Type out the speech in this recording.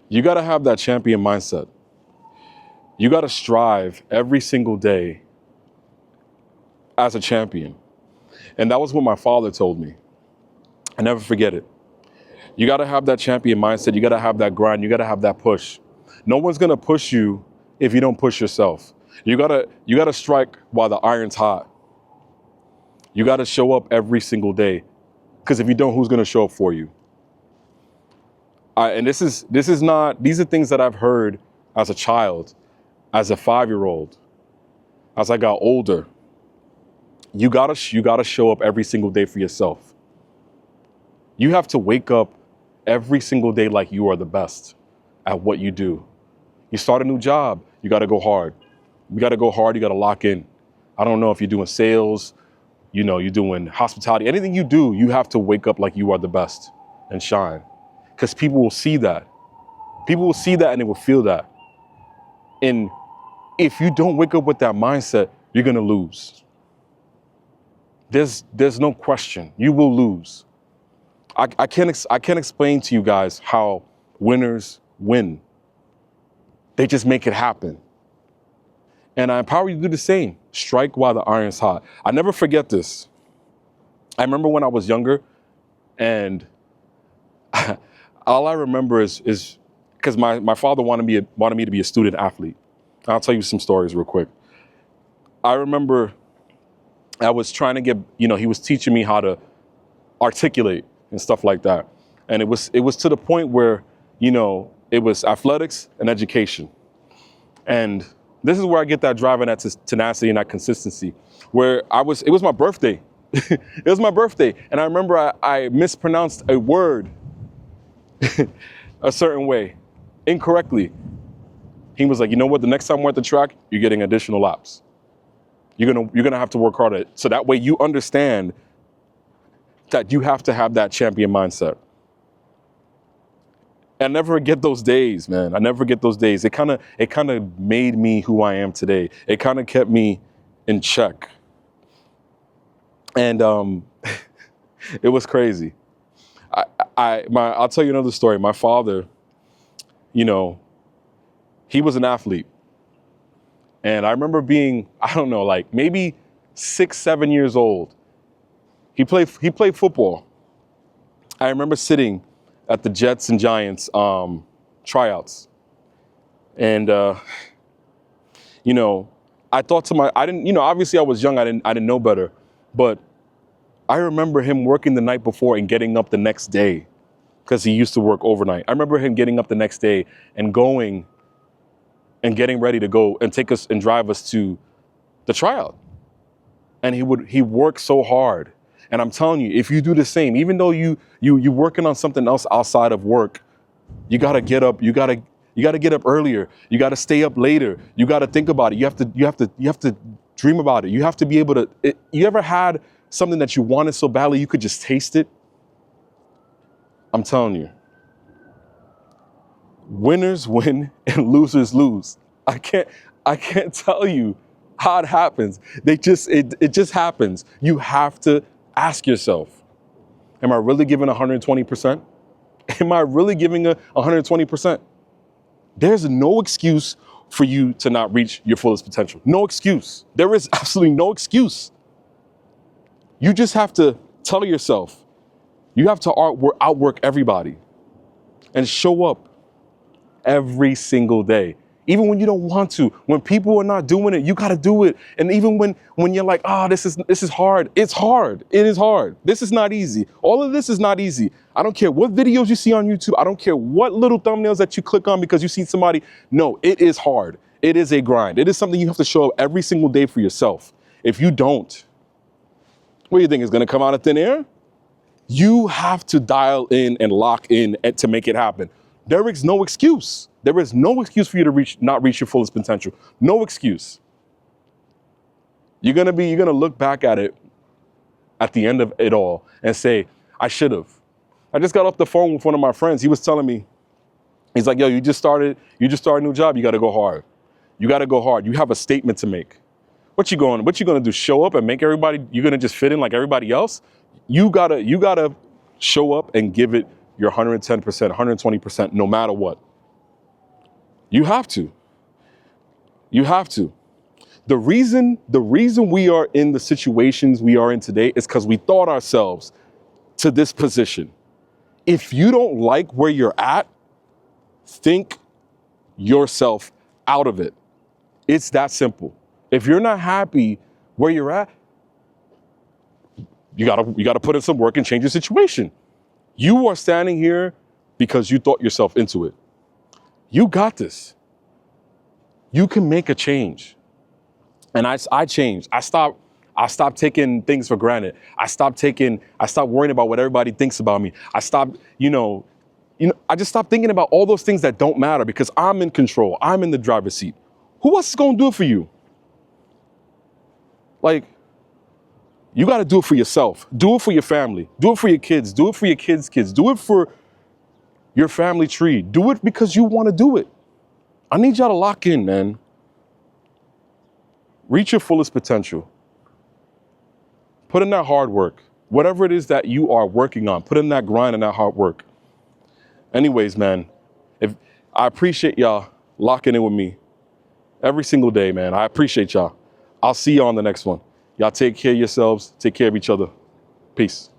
You got to have that champion mindset. You got to strive every single day as a champion. And that was what my father told me. I never forget it. You got to have that champion mindset. You got to have that grind. You got to have that push. No one's going to push you if you don't push yourself. You got to strike while the iron's hot. You got to show up every single day, because if you don't, who's going to show up for you? And these are things that I've heard as a child, as a 5-year-old, as I got older. You gotta show up every single day for yourself. You have to wake up every single day like you are the best at what you do. You start a new job, you gotta go hard. You gotta go hard, you gotta lock in. I don't know if you're doing sales, you're doing hospitality, anything you do, you have to wake up like you are the best and shine. Because people will see that. People will see that and they will feel that. And if you don't wake up with that mindset, you're gonna lose. There's no question, you will lose. I can't explain to you guys how winners win. They just make it happen. And I empower you to do the same. Strike while the iron's hot. I never forget this. I remember when I was younger, and all I remember is because my father wanted me to be a student athlete. I'll tell you some stories real quick. I remember I was trying to get, he was teaching me how to articulate and stuff like that. And it was to the point where, it was athletics and education. And this is where I get that drive and that tenacity and that consistency, where it was my birthday. It was my birthday. And I remember I mispronounced a word a certain way, incorrectly. He was like, you know what, the next time we're at the track, you're getting additional laps. You're gonna have to work harder. So that way you understand that you have to have that champion mindset. And I never forget those days, man. I never forget those days. It kind of made me who I am today. It kind of kept me in check. And it was crazy. I'll tell you another story. My father, he was an athlete. And I remember being, I don't know, like maybe 6, 7 years old. He played football. I remember sitting at the Jets and Giants tryouts. And, I thought obviously I was young, I didn't know better. But I remember him working the night before and getting up the next day, because he used to work overnight. I remember him getting up the next day and going and getting ready to go and take us and drive us to the tryout. And he worked so hard. And I'm telling you, if you do the same, even though you're working on something else outside of work, you gotta get up. You gotta get up earlier. You gotta stay up later. You gotta think about it. You have to dream about it. You have to be able to. You ever had something that you wanted so badly you could just taste it? I'm telling you, winners win and losers lose. I can't tell you how it happens. It just happens. You have to ask yourself, am I really giving 120%? Am I really giving 120%? There's no excuse for you to not reach your fullest potential. No excuse. There is absolutely no excuse. You just have to tell yourself, you have to outwork everybody and show up every single day. Even when you don't want to, when people are not doing it, you got to do it. And even when you're like, this is hard. It's hard. It is hard. This is not easy. All of this is not easy. I don't care what videos you see on YouTube. I don't care what little thumbnails that you click on because you see somebody. No, it is hard. It is a grind. It is something you have to show up every single day for yourself. If you don't, what do you think is going to come out of thin air? You have to dial in and lock in to make it happen. There is no excuse. There is no excuse for you to not reach your fullest potential. No excuse. You're gonna look back at it at the end of it all and say, I should have. I just got off the phone with one of my friends. He was telling me, he's like, yo, you just started a new job. You got to go hard. You got to go hard. You have a statement to make. What you going to do? Show up and make everybody, you're going to just fit in like everybody else? You gotta show up and give it your 110%, 120%, no matter what. You have to. You have to. The reason we are in the situations we are in today is because we thought ourselves to this position. If you don't like where you're at, think yourself out of it. It's that simple. If you're not happy where you're at, you gotta put in some work and change your situation. You are standing here because you thought yourself into it. You got this. You can make a change. And I changed. I stopped taking things for granted. I stopped worrying about what everybody thinks about me. I stopped, I just stopped thinking about all those things that don't matter because I'm in control. I'm in the driver's seat. Who else is gonna do it for you? Like, you gotta do it for yourself. Do it for your family. Do it for your kids. Do it for your kids' kids. Do it for your family tree. Do it because you wanna do it. I need y'all to lock in, man. Reach your fullest potential. Put in that hard work. Whatever it is that you are working on, put in that grind and that hard work. Anyways, man, I appreciate y'all locking in with me every single day, man. I appreciate y'all. I'll see you on the next one. Y'all take care of yourselves. Take care of each other. Peace.